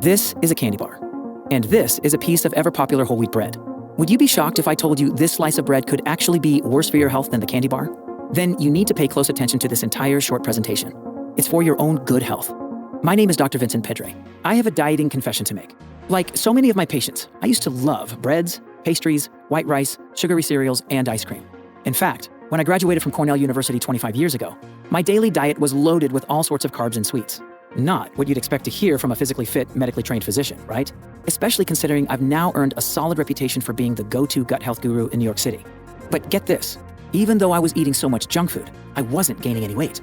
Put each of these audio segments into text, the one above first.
This is a candy bar. And this is a piece of ever-popular whole wheat bread. Would you be shocked if I told you this slice of bread could actually be worse for your health than the candy bar? Then you need to pay close attention to this entire short presentation. It's for your own good health. My name is Dr. Vincent Pedre. I have a dieting confession to make. Like so many of my patients, I used to love breads, pastries, white rice, sugary cereals, and ice cream. In fact, when I graduated from Cornell University 25 years ago, my daily diet was loaded with all sorts of carbs and sweets. Not what you'd expect to hear from a physically fit, medically trained physician, right? Especially considering I've now earned a solid reputation for being the go-to gut health guru in New York City. But get this, even though I was eating so much junk food, I wasn't gaining any weight.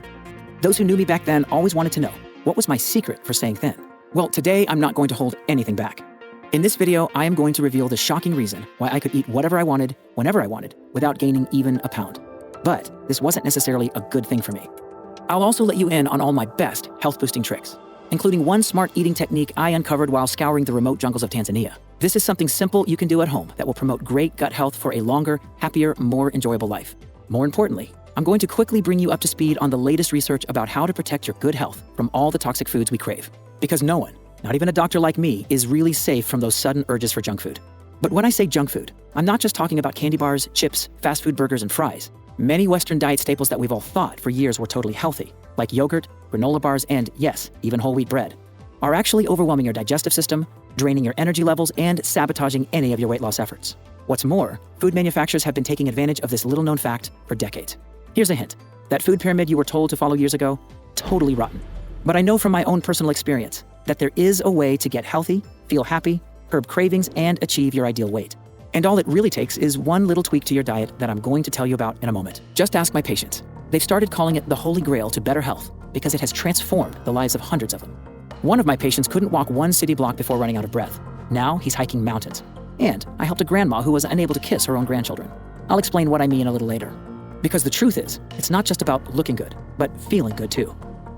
Those who knew me back then always wanted to know, what was my secret for staying thin? Well, today I'm not going to hold anything back. In this video, I am going to reveal the shocking reason why I could eat whatever I wanted, whenever I wanted, without gaining even a pound. But this wasn't necessarily a good thing for me. I'll also let you in on all my best health-boosting tricks, including one smart eating technique I uncovered while scouring the remote jungles of Tanzania. This is something simple you can do at home that will promote great gut health for a longer, happier, more enjoyable life. More importantly, I'm going to quickly bring you up to speed on the latest research about how to protect your good health from all the toxic foods we crave. Because no one, not even a doctor like me, is really safe from those sudden urges for junk food. But when I say junk food, I'm not just talking about candy bars, chips, fast food burgers, and fries. Many Western diet staples that we've all thought for years were totally healthy, like yogurt, granola bars, and yes, even whole wheat bread, are actually overwhelming your digestive system, draining your energy levels, and sabotaging any of your weight loss efforts. What's more, food manufacturers have been taking advantage of this little-known fact for decades. Here's a hint. That food pyramid you were told to follow years ago, totally rotten. But I know from my own personal experience that there is a way to get healthy, feel happy, curb cravings, and achieve your ideal weight. And all it really takes is one little tweak to your diet that I'm going to tell you about in a moment. Just ask my patients. They've started calling it the Holy Grail to better health because it has transformed the lives of hundreds of them. One of my patients couldn't walk one city block before running out of breath. Now he's hiking mountains. And I helped a grandma who was unable to kiss her own grandchildren. I'll explain what I mean a little later. Because the truth is, it's not just about looking good, but feeling good too.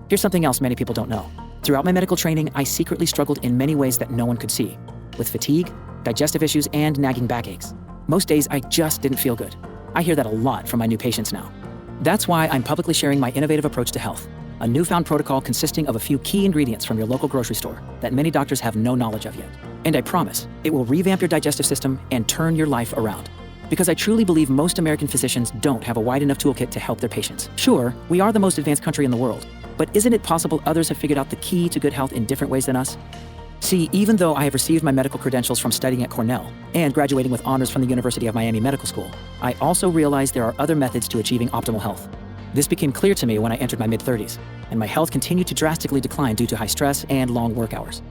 Here's something else many people don't know. Throughout my medical training, I secretly struggled in many ways that no one could see, with fatigue, digestive issues, and nagging backaches. Most days, I just didn't feel good. I hear that a lot from my new patients now. That's why I'm publicly sharing my innovative approach to health, a newfound protocol consisting of a few key ingredients from your local grocery store that many doctors have no knowledge of yet. And I promise, it will revamp your digestive system and turn your life around. Because I truly believe most American physicians don't have a wide enough toolkit to help their patients. Sure, we are the most advanced country in the world, but isn't it possible others have figured out the key to good health in different ways than us? See, even though I have received my medical credentials from studying at Cornell and graduating with honors from the University of Miami Medical School, I also realized there are other methods to achieving optimal health. This became clear to me when I entered my mid-30s, and my health continued to drastically decline due to high stress and long work hours.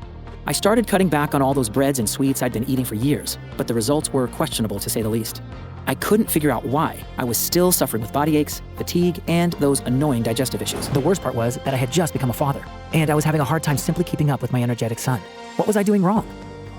I started cutting back on all those breads and sweets I'd been eating for years, but the results were questionable to say the least. I couldn't figure out why I was still suffering with body aches, fatigue, and those annoying digestive issues. The worst part was that I had just become a father, and I was having a hard time simply keeping up with my energetic son. What was I doing wrong?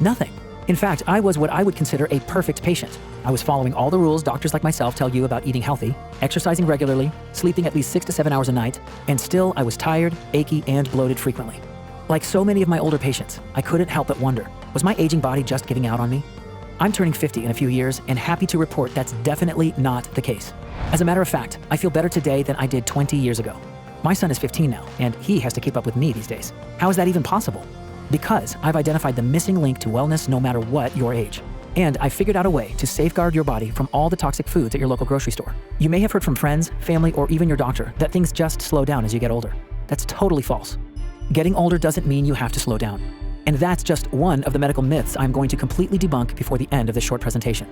Nothing. In fact, I was what I would consider a perfect patient. I was following all the rules doctors like myself tell you about eating healthy, exercising regularly, sleeping at least 6 to 7 hours a night, and still I was tired, achy, and bloated frequently. Like so many of my older patients, I couldn't help but wonder, was my aging body just giving out on me? I'm turning 50 in a few years and happy to report that's definitely not the case. As a matter of fact, I feel better today than I did 20 years ago. My son is 15 now, and he has to keep up with me these days. How is that even possible? Because I've identified the missing link to wellness no matter what your age. And I figured out a way to safeguard your body from all the toxic foods at your local grocery store. You may have heard from friends, family, or even your doctor that things just slow down as you get older. That's totally false. Getting older doesn't mean you have to slow down. And that's just one of the medical myths I'm going to completely debunk before the end of this short presentation.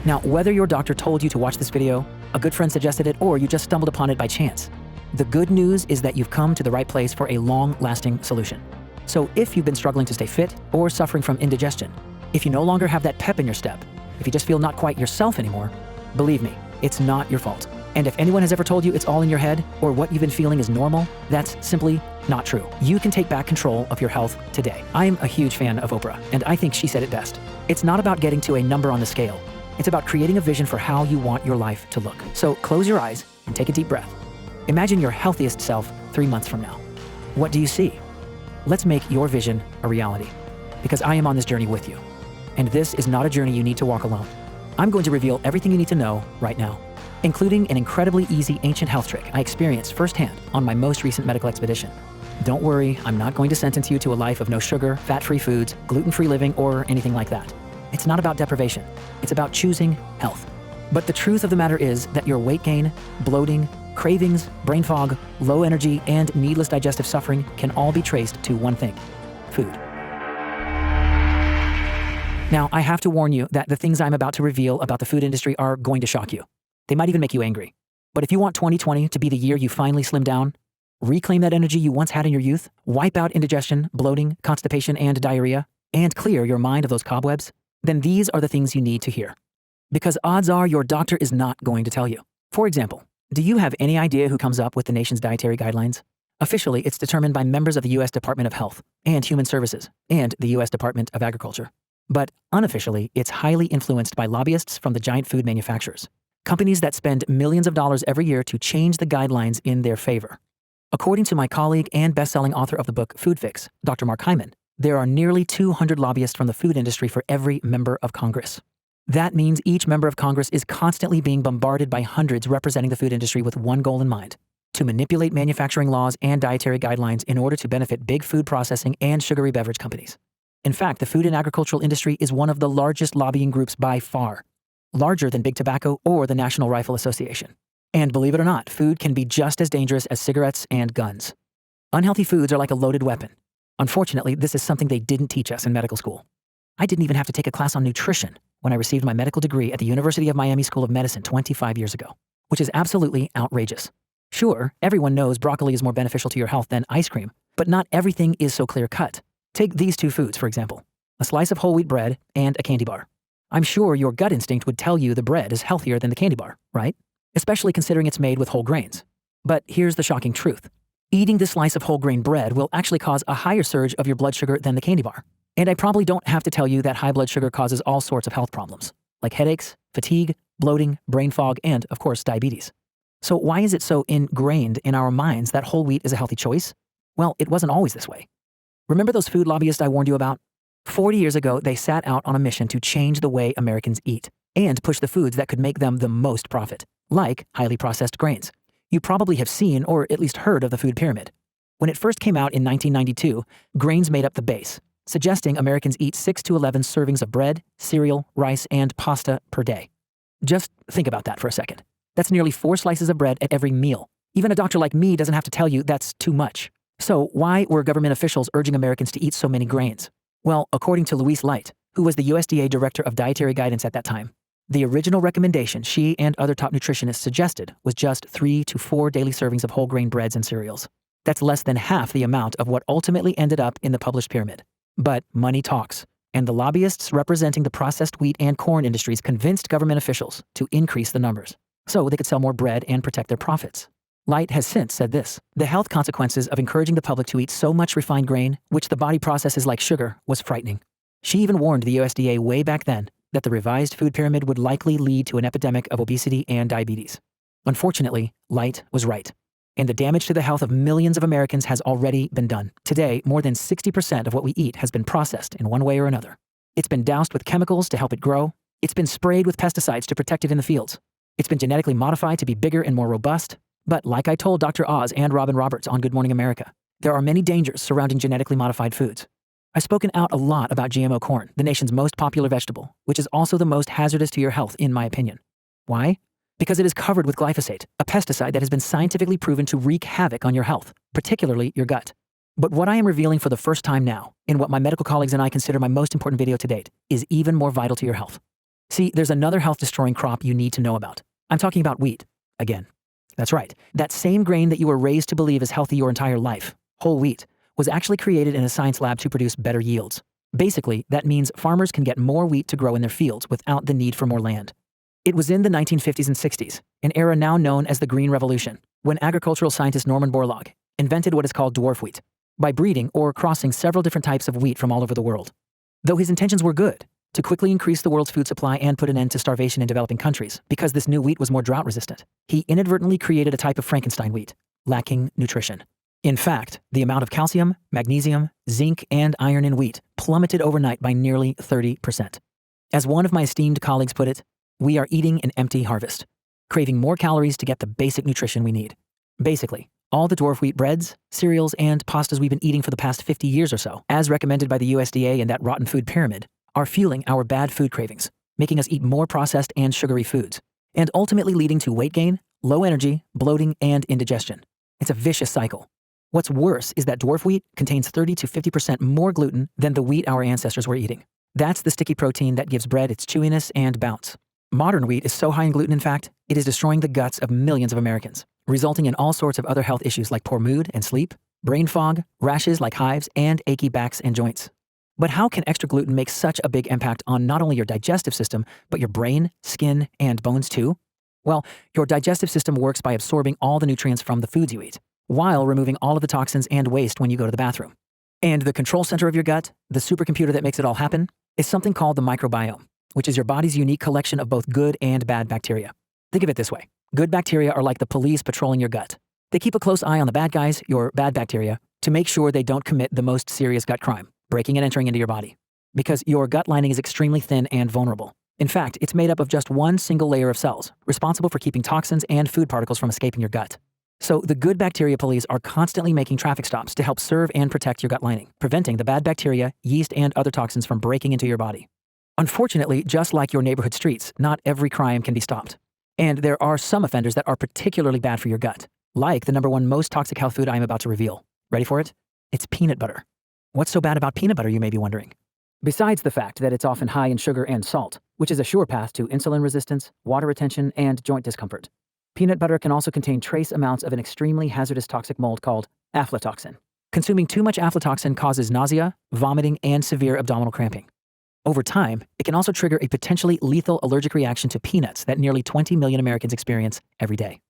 Now, whether your doctor told you to watch this video, a good friend suggested it, or you just stumbled upon it by chance, the good news is that you've come to the right place for a long-lasting solution. So if you've been struggling to stay fit or suffering from indigestion, if you no longer have that pep in your step, if you just feel not quite yourself anymore, believe me, it's not your fault. And if anyone has ever told you it's all in your head or what you've been feeling is normal, that's simply not true. You can take back control of your health today. I'm a huge fan of Oprah, and I think she said it best. It's not about getting to a number on the scale. It's about creating a vision for how you want your life to look. So close your eyes and take a deep breath. Imagine your healthiest self 3 months from now. What do you see? Let's make your vision a reality, because I am on this journey with you. And this is not a journey you need to walk alone. I'm going to reveal everything you need to know right now, including an incredibly easy ancient health trick I experienced firsthand on my most recent medical expedition. Don't worry, I'm not going to sentence you to a life of no sugar, fat-free foods, gluten-free living, or anything like that. It's not about deprivation. It's about choosing health. But the truth of the matter is that your weight gain, bloating, cravings, brain fog, low energy, and needless digestive suffering can all be traced to one thing: food. Now, I have to warn you that the things I'm about to reveal about the food industry are going to shock you. They might even make you angry. But if you want 2020 to be the year you finally slim down, reclaim that energy you once had in your youth, wipe out indigestion, bloating, constipation, and diarrhea, and clear your mind of those cobwebs, then these are the things you need to hear. Because odds are your doctor is not going to tell you. For example, do you have any idea who comes up with the nation's dietary guidelines? Officially, it's determined by members of the U.S. Department of Health and Human Services and the U.S. Department of Agriculture. But unofficially, it's highly influenced by lobbyists from the giant food manufacturers, companies that spend millions of dollars every year to change the guidelines in their favor. According to my colleague and best-selling author of the book Food Fix, Dr. Mark Hyman, there are nearly 200 lobbyists from the food industry for every member of Congress. That means each member of Congress is constantly being bombarded by hundreds representing the food industry with one goal in mind: to manipulate manufacturing laws and dietary guidelines in order to benefit big food processing and sugary beverage companies. In fact, the food and agricultural industry is one of the largest lobbying groups by far, larger than Big Tobacco or the National Rifle Association. And believe it or not, food can be just as dangerous as cigarettes and guns. Unhealthy foods are like a loaded weapon. Unfortunately, this is something they didn't teach us in medical school. I didn't even have to take a class on nutrition when I received my medical degree at the University of Miami School of Medicine 25 years ago, which is absolutely outrageous. Sure, everyone knows broccoli is more beneficial to your health than ice cream, but not everything is so clear-cut. Take these two foods, for example: a slice of whole wheat bread and a candy bar. I'm sure your gut instinct would tell you the bread is healthier than the candy bar, right? Especially considering it's made with whole grains. But here's the shocking truth. Eating this slice of whole grain bread will actually cause a higher surge of your blood sugar than the candy bar. And I probably don't have to tell you that high blood sugar causes all sorts of health problems, like headaches, fatigue, bloating, brain fog, and, of course, diabetes. So why is it so ingrained in our minds that whole wheat is a healthy choice? Well, it wasn't always this way. Remember those food lobbyists I warned you about? 40 years ago, they set out on a mission to change the way Americans eat and push the foods that could make them the most profit, like highly processed grains. You probably have seen or at least heard of the food pyramid. When it first came out in 1992, grains made up the base, suggesting Americans eat 6 to 11 servings of bread, cereal, rice, and pasta per day. Just think about that for a second. That's nearly 4 slices of bread at every meal. Even a doctor like me doesn't have to tell you that's too much. So why were government officials urging Americans to eat so many grains? Well, according to Louise Light, who was the USDA Director of Dietary Guidance at that time, the original recommendation she and other top nutritionists suggested was just 3 to 4 daily servings of whole grain breads and cereals. That's less than half the amount of what ultimately ended up in the published pyramid. But money talks, and the lobbyists representing the processed wheat and corn industries convinced government officials to increase the numbers so they could sell more bread and protect their profits. Light has since said this: the health consequences of encouraging the public to eat so much refined grain, which the body processes like sugar, was frightening. She even warned the USDA way back then that the revised food pyramid would likely lead to an epidemic of obesity and diabetes. Unfortunately, Light was right, and the damage to the health of millions of Americans has already been done. Today, more than 60% of what we eat has been processed in one way or another. It's been doused with chemicals to help it grow. It's been sprayed with pesticides to protect it in the fields. It's been genetically modified to be bigger and more robust. But like I told Dr. Oz and Robin Roberts on Good Morning America, there are many dangers surrounding genetically modified foods. I've spoken out a lot about GMO corn, the nation's most popular vegetable, which is also the most hazardous to your health, in my opinion. Why? Because it is covered with glyphosate, a pesticide that has been scientifically proven to wreak havoc on your health, particularly your gut. But what I am revealing for the first time now, in what my medical colleagues and I consider my most important video to date, is even more vital to your health. See, there's another health-destroying crop you need to know about. I'm talking about wheat, again. That's right. That same grain that you were raised to believe is healthy your entire life, whole wheat, was actually created in a science lab to produce better yields. Basically, that means farmers can get more wheat to grow in their fields without the need for more land. It was in the 1950s and 60s, an era now known as the Green Revolution, when agricultural scientist Norman Borlaug invented what is called dwarf wheat, by breeding or crossing several different types of wheat from all over the world. Though his intentions were good, to quickly increase the world's food supply and put an end to starvation in developing countries, because this new wheat was more drought resistant, he inadvertently created a type of Frankenstein wheat, lacking nutrition. In fact, the amount of calcium, magnesium, zinc, and iron in wheat plummeted overnight by nearly 30%. As one of my esteemed colleagues put it, we are eating an empty harvest, craving more calories to get the basic nutrition we need. Basically, All the dwarf wheat breads, cereals, and pastas we've been eating for the past 50 years or so, as recommended by the USDA and that rotten food pyramid, are fueling our bad food cravings, making us eat more processed and sugary foods, and ultimately leading to weight gain, low energy, bloating, and indigestion. It's a vicious cycle. What's worse is that dwarf wheat contains 30 to 50% more gluten than the wheat our ancestors were eating. That's the sticky protein that gives bread its chewiness and bounce. Modern wheat is so high in gluten, in fact, it is destroying the guts of millions of Americans, resulting in all sorts of other health issues like poor mood and sleep, brain fog, rashes like hives, and achy backs and joints. But how can extra gluten make such a big impact on not only your digestive system, but your brain, skin, and bones too? Well, your digestive system works by absorbing all the nutrients from the foods you eat, while removing all of the toxins and waste when you go to the bathroom. And the control center of your gut, the supercomputer that makes it all happen, is something called the microbiome, which is your body's unique collection of both good and bad bacteria. Think of it this way. Good bacteria are like the police patrolling your gut. They keep a close eye on the bad guys, your bad bacteria, to make sure they don't commit the most serious gut crime, breaking and entering into your body. Because your gut lining is extremely thin and vulnerable. In fact, it's made up of just one single layer of cells, responsible for keeping toxins and food particles from escaping your gut. So the good bacteria police are constantly making traffic stops to help serve and protect your gut lining, preventing the bad bacteria, yeast, and other toxins from breaking into your body. Unfortunately, just like your neighborhood streets, not every crime can be stopped. And there are some offenders that are particularly bad for your gut, like the #1 most toxic health food I am about to reveal. Ready for it? It's peanut butter. What's so bad about peanut butter, you may be wondering? Besides the fact that it's often high in sugar and salt, which is a sure path to insulin resistance, water retention, and joint discomfort, peanut butter can also contain trace amounts of an extremely hazardous toxic mold called aflatoxin. Consuming too much aflatoxin causes nausea, vomiting, and severe abdominal cramping. Over time, it can also trigger a potentially lethal allergic reaction to peanuts that nearly 20 million Americans experience every day.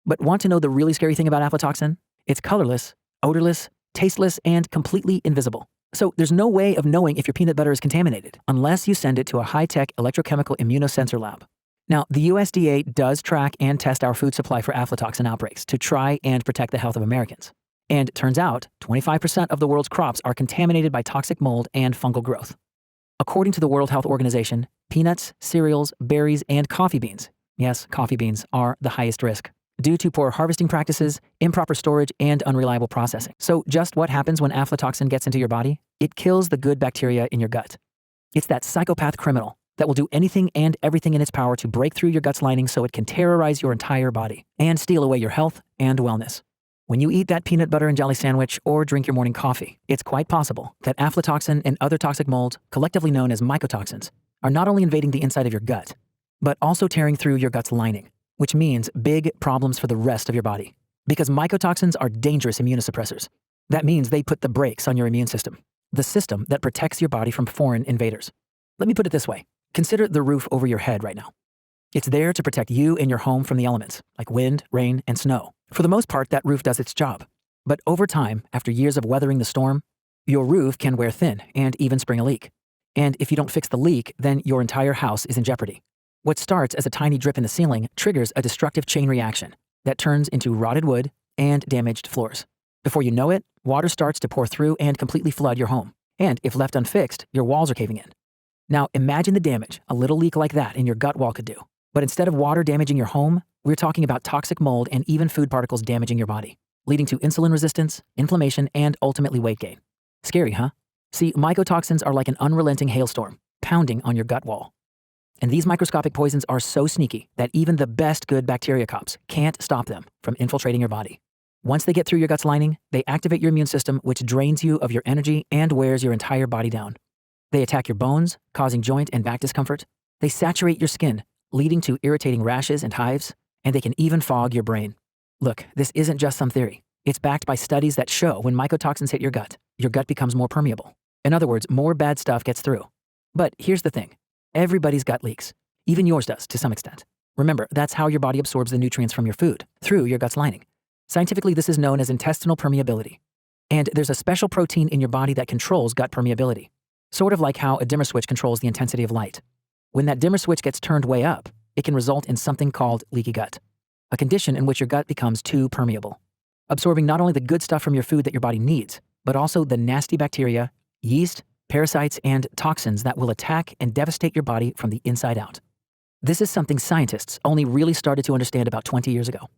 But want to know the really scary thing about aflatoxin? It's colorless, odorless, tasteless, and completely invisible. So there's no way of knowing if your peanut butter is contaminated unless you send it to a high-tech electrochemical immunosensor lab. Now, the USDA does track and test our food supply for aflatoxin outbreaks to try and protect the health of Americans. And it turns out, 25% of the world's crops are contaminated by toxic mold and fungal growth. According to the World Health Organization, peanuts, cereals, berries, and coffee beans, yes, coffee beans, are the highest risk due to poor harvesting practices, improper storage, and unreliable processing. So just what happens when aflatoxin gets into your body? It kills the good bacteria in your gut. It's that psychopath criminal that will do anything and everything in its power to break through your gut's lining so it can terrorize your entire body and steal away your health and wellness. When you eat that peanut butter and jelly sandwich or drink your morning coffee, it's quite possible that aflatoxin and other toxic molds, collectively known as mycotoxins, are not only invading the inside of your gut, but also tearing through your gut's lining, which means big problems for the rest of your body. Because mycotoxins are dangerous immunosuppressors. That means they put the brakes on your immune system, the system that protects your body from foreign invaders. Let me put it this way. Consider the roof over your head right now. It's there to protect you and your home from the elements, like wind, rain, and snow. For the most part, that roof does its job. But over time, after years of weathering the storm, your roof can wear thin and even spring a leak. And if you don't fix the leak, then your entire house is in jeopardy. What starts as a tiny drip in the ceiling triggers a destructive chain reaction that turns into rotted wood and damaged floors. Before you know it, water starts to pour through and completely flood your home. And if left unfixed, your walls are caving in. Now imagine the damage a little leak like that in your gut wall could do. But instead of water damaging your home, we're talking about toxic mold and even food particles damaging your body, leading to insulin resistance, inflammation, and ultimately weight gain. Scary, huh? See, mycotoxins are like an unrelenting hailstorm, pounding on your gut wall. And these microscopic poisons are so sneaky that even the best good bacteria cops can't stop them from infiltrating your body. Once they get through your gut's lining, they activate your immune system, which drains you of your energy and wears your entire body down. They attack your bones, causing joint and back discomfort. They saturate your skin, leading to irritating rashes and hives, and they can even fog your brain. Look, this isn't just some theory. It's backed by studies that show when mycotoxins hit your gut becomes more permeable. In other words, more bad stuff gets through. But here's the thing. Everybody's gut leaks. Even yours does, to some extent. Remember, that's how your body absorbs the nutrients from your food, through your gut's lining. Scientifically, this is known as intestinal permeability. And there's a special protein in your body that controls gut permeability. Sort of like how a dimmer switch controls the intensity of light. When that dimmer switch gets turned way up, it can result in something called leaky gut, a condition in which your gut becomes too permeable, absorbing not only the good stuff from your food that your body needs, but also the nasty bacteria, yeast, parasites, and toxins that will attack and devastate your body from the inside out. This is something scientists only really started to understand about 20 years ago.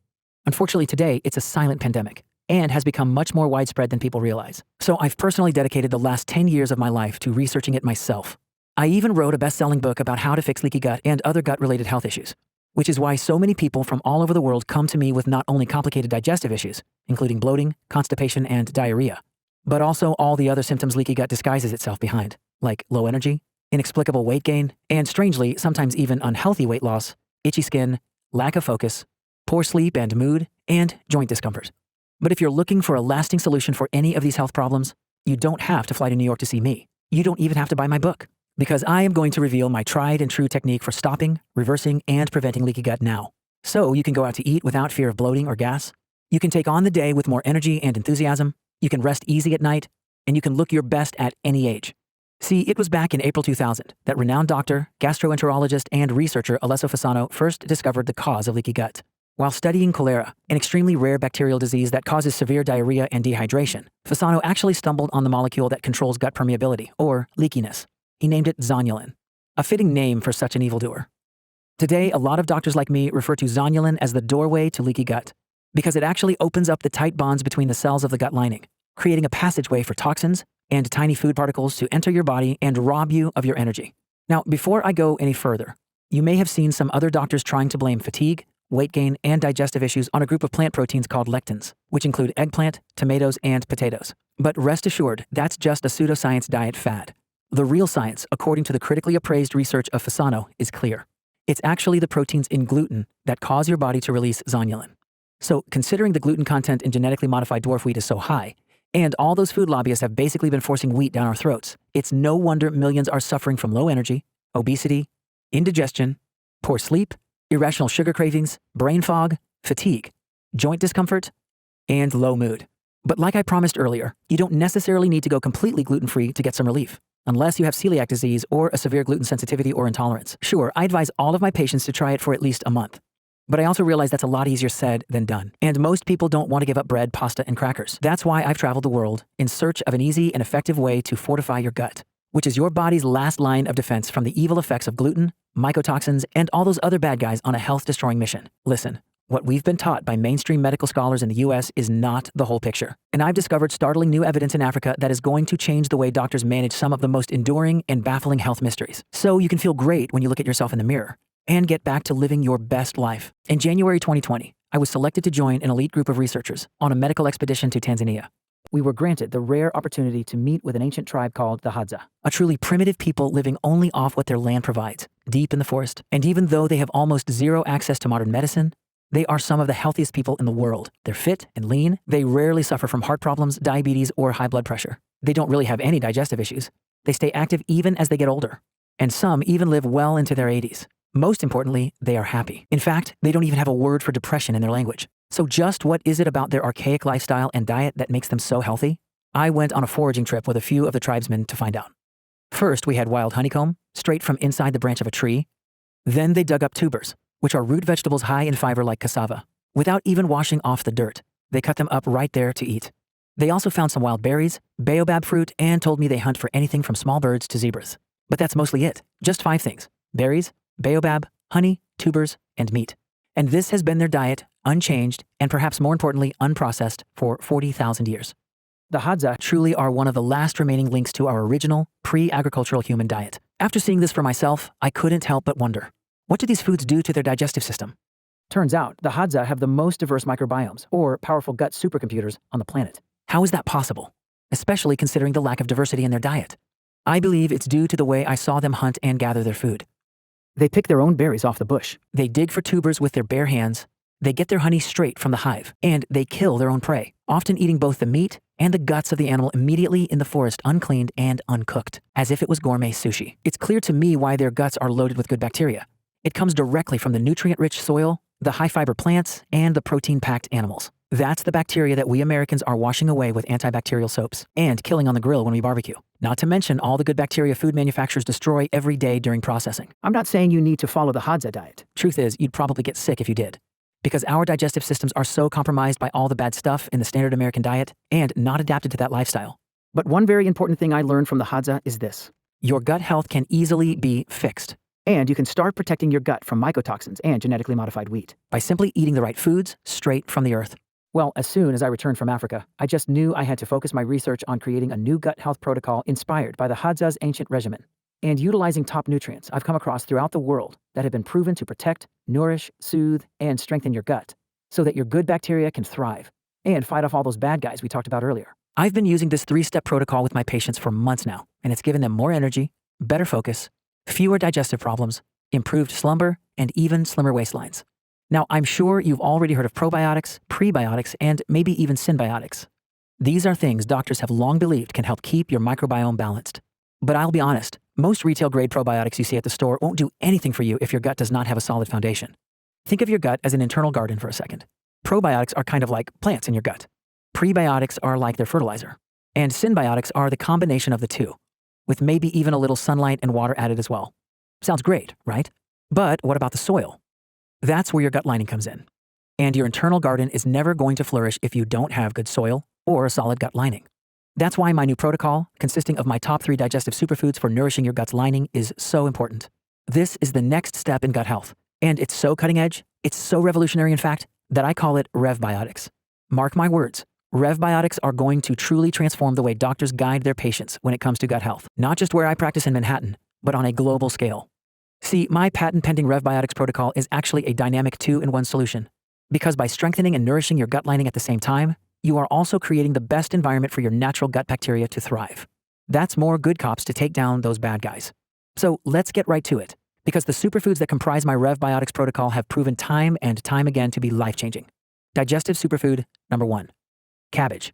Unfortunately, today, it's a silent pandemic, and has become much more widespread than people realize. So I've personally dedicated the last 10 years of my life to researching it myself. I even wrote a best-selling book about how to fix leaky gut and other gut-related health issues, which is why so many people from all over the world come to me with not only complicated digestive issues, including bloating, constipation, and diarrhea, but also all the other symptoms leaky gut disguises itself behind, like low energy, inexplicable weight gain, and strangely, sometimes even unhealthy weight loss, itchy skin, lack of focus, poor sleep and mood, and joint discomfort. But if you're looking for a lasting solution for any of these health problems, you don't have to fly to New York to see me. You don't even have to buy my book, because I am going to reveal my tried and true technique for stopping, reversing, and preventing leaky gut now. So you can go out to eat without fear of bloating or gas. You can take on the day with more energy and enthusiasm. You can rest easy at night, and you can look your best at any age. See, it was back in April 2000 that renowned doctor, gastroenterologist, and researcher Alessio Fasano first discovered the cause of leaky gut. While studying cholera, an extremely rare bacterial disease that causes severe diarrhea and dehydration, Fasano actually stumbled on the molecule that controls gut permeability, or leakiness. He named it zonulin, a fitting name for such an evildoer. Today, a lot of doctors like me refer to zonulin as the doorway to leaky gut, because it actually opens up the tight bonds between the cells of the gut lining, creating a passageway for toxins and tiny food particles to enter your body and rob you of your energy. Now, before I go any further, you may have seen some other doctors trying to blame fatigue, weight gain, and digestive issues on a group of plant proteins called lectins, which include eggplant, tomatoes, and potatoes. But rest assured, that's just a pseudoscience diet fad. The real science, according to the critically appraised research of Fasano, is clear. It's actually the proteins in gluten that cause your body to release zonulin. So, considering the gluten content in genetically modified dwarf wheat is so high, and all those food lobbyists have basically been forcing wheat down our throats, it's no wonder millions are suffering from low energy, obesity, indigestion, poor sleep, irrational sugar cravings, brain fog, fatigue, joint discomfort, and low mood. But like I promised earlier, you don't necessarily need to go completely gluten-free to get some relief, unless you have celiac disease or a severe gluten sensitivity or intolerance. Sure, I advise all of my patients to try it for at least a month. But I also realize that's a lot easier said than done. And most people don't want to give up bread, pasta, and crackers. That's why I've traveled the world in search of an easy and effective way to fortify your gut, which is your body's last line of defense from the evil effects of gluten, mycotoxins, and all those other bad guys on a health-destroying mission. Listen, what we've been taught by mainstream medical scholars in the US is not the whole picture. And I've discovered startling new evidence in Africa that is going to change the way doctors manage some of the most enduring and baffling health mysteries. So you can feel great when you look at yourself in the mirror and get back to living your best life. In January 2020, I was selected to join an elite group of researchers on a medical expedition to Tanzania. We were granted the rare opportunity to meet with an ancient tribe called the Hadza, a truly primitive people living only off what their land provides, deep in the forest. And even though they have almost zero access to modern medicine, they are some of the healthiest people in the world. They're fit and lean. They rarely suffer from heart problems, diabetes, or high blood pressure. They don't really have any digestive issues. They stay active even as they get older. And some even live well into their 80s. Most importantly, they are happy. In fact, they don't even have a word for depression in their language. So just what is it about their archaic lifestyle and diet that makes them so healthy? I went on a foraging trip with a few of the tribesmen to find out. First, we had wild honeycomb, straight from inside the branch of a tree. Then they dug up tubers, which are root vegetables high in fiber like cassava. Without even washing off the dirt, they cut them up right there to eat. They also found some wild berries, baobab fruit, and told me they hunt for anything from small birds to zebras. But that's mostly it. Just 5 things: berries, baobab, honey, tubers, and meat. And this has been their diet, unchanged, and perhaps more importantly, unprocessed, for 40,000 years. The Hadza truly are one of the last remaining links to our original, pre-agricultural human diet. After seeing this for myself, I couldn't help but wonder, what do these foods do to their digestive system? Turns out, the Hadza have the most diverse microbiomes, or powerful gut supercomputers, on the planet. How is that possible? Especially considering the lack of diversity in their diet. I believe it's due to the way I saw them hunt and gather their food. They pick their own berries off the bush. They dig for tubers with their bare hands. They get their honey straight from the hive. And they kill their own prey, often eating both the meat and the guts of the animal immediately in the forest, uncleaned and uncooked, as if it was gourmet sushi. It's clear to me why their guts are loaded with good bacteria. It comes directly from the nutrient-rich soil, the high-fiber plants, and the protein-packed animals. That's the bacteria that we Americans are washing away with antibacterial soaps and killing on the grill when we barbecue. Not to mention all the good bacteria food manufacturers destroy every day during processing. I'm not saying you need to follow the Hadza diet. Truth is, you'd probably get sick if you did, because our digestive systems are so compromised by all the bad stuff in the standard American diet and not adapted to that lifestyle. But one very important thing I learned from the Hadza is this: your gut health can easily be fixed. And you can start protecting your gut from mycotoxins and genetically modified wheat by simply eating the right foods straight from the earth. Well, as soon as I returned from Africa, I just knew I had to focus my research on creating a new gut health protocol inspired by the Hadza's ancient regimen and utilizing top nutrients I've come across throughout the world that have been proven to protect, nourish, soothe, and strengthen your gut so that your good bacteria can thrive and fight off all those bad guys we talked about earlier. I've been using this 3-step protocol with my patients for months now, and it's given them more energy, better focus, fewer digestive problems, improved slumber, and even slimmer waistlines. Now, I'm sure you've already heard of probiotics, prebiotics, and maybe even synbiotics. These are things doctors have long believed can help keep your microbiome balanced. But I'll be honest, most retail-grade probiotics you see at the store won't do anything for you if your gut does not have a solid foundation. Think of your gut as an internal garden for a second. Probiotics are kind of like plants in your gut. Prebiotics are like their fertilizer. And synbiotics are the combination of the two, with maybe even a little sunlight and water added as well. Sounds great, right? But what about the soil? That's where your gut lining comes in. And your internal garden is never going to flourish if you don't have good soil or a solid gut lining. That's why my new protocol, consisting of my top 3 digestive superfoods for nourishing your gut's lining, is so important. This is the next step in gut health. And it's so cutting edge, it's so revolutionary in fact, that I call it RevBiotics. Mark my words, RevBiotics are going to truly transform the way doctors guide their patients when it comes to gut health, not just where I practice in Manhattan, but on a global scale. See, my patent-pending RevBiotics protocol is actually a dynamic 2-in-1 solution, because by strengthening and nourishing your gut lining at the same time, you are also creating the best environment for your natural gut bacteria to thrive. That's more good cops to take down those bad guys. So let's get right to it, because the superfoods that comprise my RevBiotics protocol have proven time and time again to be life-changing. Digestive superfood number 1, cabbage.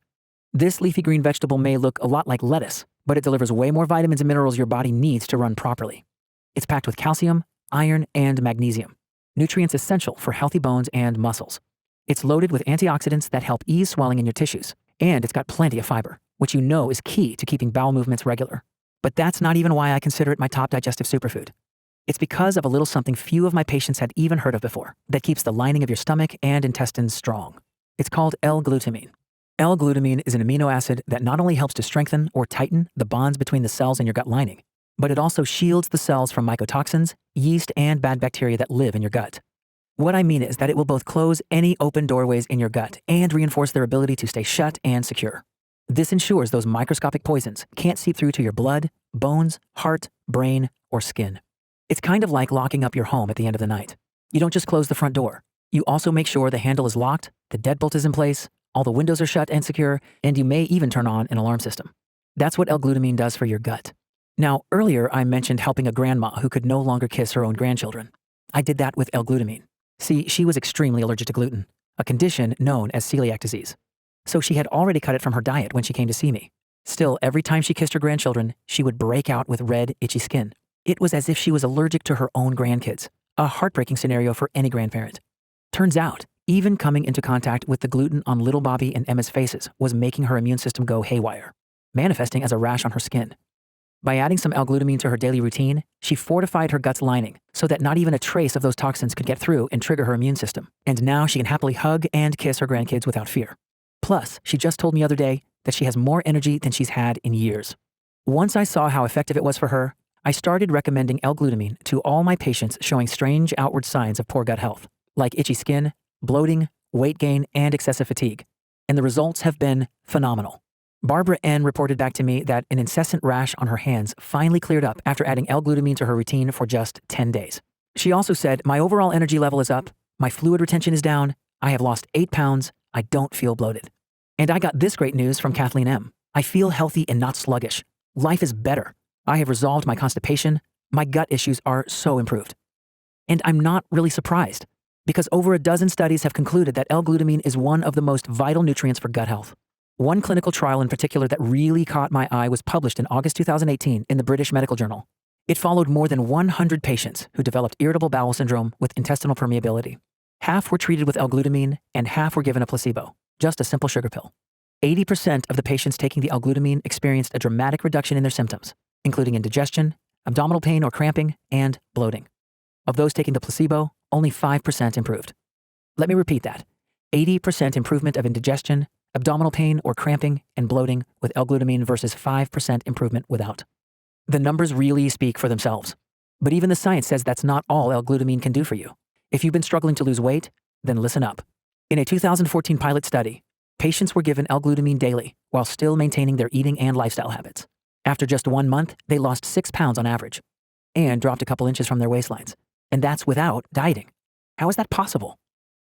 This leafy green vegetable may look a lot like lettuce, but it delivers way more vitamins and minerals your body needs to run properly. It's packed with calcium, iron, and magnesium, nutrients essential for healthy bones and muscles. It's loaded with antioxidants that help ease swelling in your tissues, and it's got plenty of fiber, which you know is key to keeping bowel movements regular. But that's not even why I consider it my top digestive superfood. It's because of a little something few of my patients had even heard of before that keeps the lining of your stomach and intestines strong. It's called L-glutamine. L-glutamine is an amino acid that not only helps to strengthen or tighten the bonds between the cells in your gut lining, but it also shields the cells from mycotoxins, yeast, and bad bacteria that live in your gut. What I mean is that it will both close any open doorways in your gut and reinforce their ability to stay shut and secure. This ensures those microscopic poisons can't seep through to your blood, bones, heart, brain, or skin. It's kind of like locking up your home at the end of the night. You don't just close the front door. You also make sure the handle is locked, the deadbolt is in place, all the windows are shut and secure, and you may even turn on an alarm system. That's what L-glutamine does for your gut. Now, earlier I mentioned helping a grandma who could no longer kiss her own grandchildren. I did that with L-glutamine. See, she was extremely allergic to gluten, a condition known as celiac disease. So she had already cut it from her diet when she came to see me. Still, every time she kissed her grandchildren, she would break out with red, itchy skin. It was as if she was allergic to her own grandkids, a heartbreaking scenario for any grandparent. Turns out, even coming into contact with the gluten on little Bobby and Emma's faces was making her immune system go haywire, manifesting as a rash on her skin. By adding some L-glutamine to her daily routine, she fortified her gut's lining so that not even a trace of those toxins could get through and trigger her immune system. And now she can happily hug and kiss her grandkids without fear. Plus, she just told me the other day that she has more energy than she's had in years. Once I saw how effective it was for her, I started recommending L-glutamine to all my patients showing strange outward signs of poor gut health, like itchy skin, bloating, weight gain, and excessive fatigue. And the results have been phenomenal. Barbara N. reported back to me that an incessant rash on her hands finally cleared up after adding L-glutamine to her routine for just 10 days. She also said, my overall energy level is up, my fluid retention is down, I have lost 8 pounds, I don't feel bloated. And I got this great news from Kathleen M. I feel healthy and not sluggish. Life is better. I have resolved my constipation. My gut issues are so improved. And I'm not really surprised, because over a dozen studies have concluded that L-glutamine is one of the most vital nutrients for gut health. One clinical trial in particular that really caught my eye was published in August 2018 in the British Medical Journal. It followed more than 100 patients who developed irritable bowel syndrome with intestinal permeability. Half were treated with L-glutamine and half were given a placebo, just a simple sugar pill. 80% of the patients taking the L-glutamine experienced a dramatic reduction in their symptoms, including indigestion, abdominal pain or cramping, and bloating. Of those taking the placebo, only 5% improved. Let me repeat that. 80% improvement of indigestion, abdominal pain or cramping, and bloating with L-glutamine versus 5% improvement without. The numbers really speak for themselves. But even the science says that's not all L-glutamine can do for you. If you've been struggling to lose weight, then listen up. In a 2014 pilot study, patients were given L-glutamine daily while still maintaining their eating and lifestyle habits. After just 1 month, they lost 6 pounds on average and dropped a couple inches from their waistlines. And that's without dieting. How is that possible?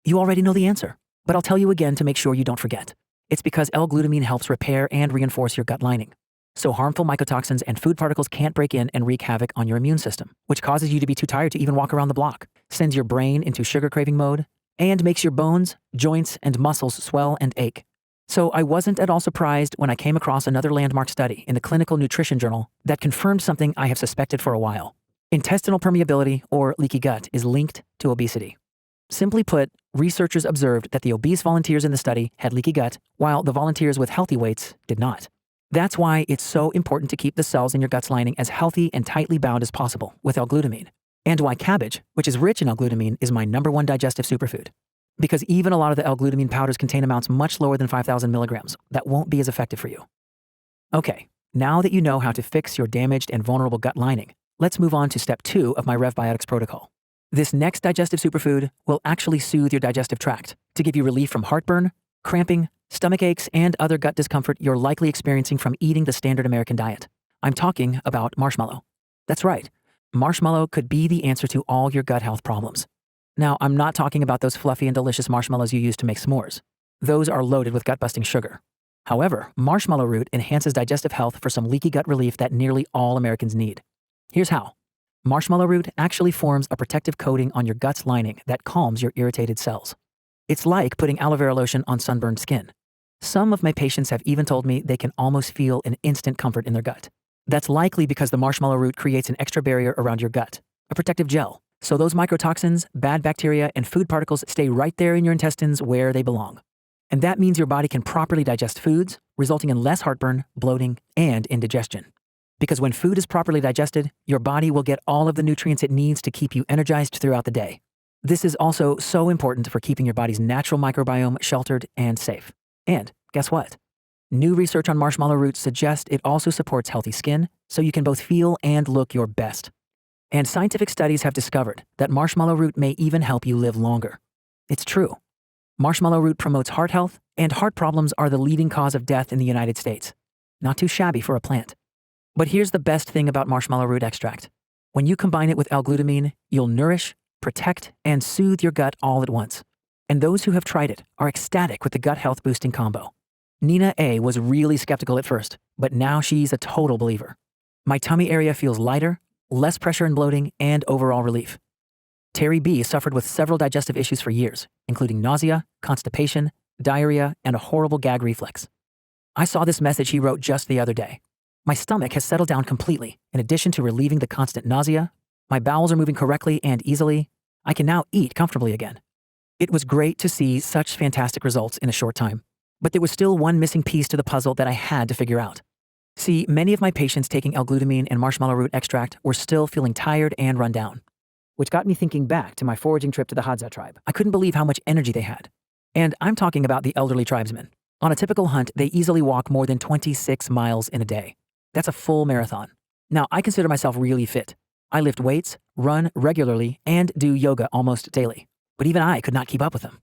You already know the answer, but I'll tell you again to make sure you don't forget. It's because L-glutamine helps repair and reinforce your gut lining. So harmful mycotoxins and food particles can't break in and wreak havoc on your immune system, which causes you to be too tired to even walk around the block, sends your brain into sugar craving mode, and makes your bones, joints, and muscles swell and ache. So I wasn't at all surprised when I came across another landmark study in the Clinical Nutrition Journal that confirmed something I have suspected for a while. Intestinal permeability, or leaky gut, is linked to obesity. Simply put, researchers observed that the obese volunteers in the study had leaky gut, while the volunteers with healthy weights did not. That's why it's so important to keep the cells in your gut's lining as healthy and tightly bound as possible with L-glutamine. And why cabbage, which is rich in L-glutamine, is my #1 digestive superfood. Because even a lot of the L-glutamine powders contain amounts much lower than 5,000 milligrams that won't be as effective for you. Okay, now that you know how to fix your damaged and vulnerable gut lining, let's move on to step 2 of my RevBiotics protocol. This next digestive superfood will actually soothe your digestive tract to give you relief from heartburn, cramping, stomach aches, and other gut discomfort you're likely experiencing from eating the standard American diet. I'm talking about marshmallow. That's right. Marshmallow could be the answer to all your gut health problems. Now, I'm not talking about those fluffy and delicious marshmallows you use to make s'mores. Those are loaded with gut-busting sugar. However, marshmallow root enhances digestive health for some leaky gut relief that nearly all Americans need. Here's how. Marshmallow root actually forms a protective coating on your gut's lining that calms your irritated cells. It's like putting aloe vera lotion on sunburned skin. Some of my patients have even told me they can almost feel an instant comfort in their gut. That's likely because the marshmallow root creates an extra barrier around your gut, a protective gel, so those mycotoxins, bad bacteria, and food particles stay right there in your intestines where they belong. And that means your body can properly digest foods, resulting in less heartburn, bloating, and indigestion. Because when food is properly digested, your body will get all of the nutrients it needs to keep you energized throughout the day. This is also so important for keeping your body's natural microbiome sheltered and safe. And guess what? New research on marshmallow root suggests it also supports healthy skin, so you can both feel and look your best. And scientific studies have discovered that marshmallow root may even help you live longer. It's true. Marshmallow root promotes heart health, and heart problems are the leading cause of death in the United States. Not too shabby for a plant. But here's the best thing about marshmallow root extract. When you combine it with L-glutamine, you'll nourish, protect, and soothe your gut all at once. And those who have tried it are ecstatic with the gut health boosting combo. Nina A was really skeptical at first, but now she's a total believer. My tummy area feels lighter, less pressure and bloating, and overall relief. Terry B suffered with several digestive issues for years, including nausea, constipation, diarrhea, and a horrible gag reflex. I saw this message he wrote just the other day. My stomach has settled down completely. In addition to relieving the constant nausea, my bowels are moving correctly and easily. I can now eat comfortably again. It was great to see such fantastic results in a short time. But there was still one missing piece to the puzzle that I had to figure out. See, many of my patients taking L-glutamine and marshmallow root extract were still feeling tired and run down, which got me thinking back to my foraging trip to the Hadza tribe. I couldn't believe how much energy they had. And I'm talking about the elderly tribesmen. On a typical hunt, they easily walk more than 26 miles in a day. That's a full marathon. Now, I consider myself really fit. I lift weights, run regularly, and do yoga almost daily. But even I could not keep up with them.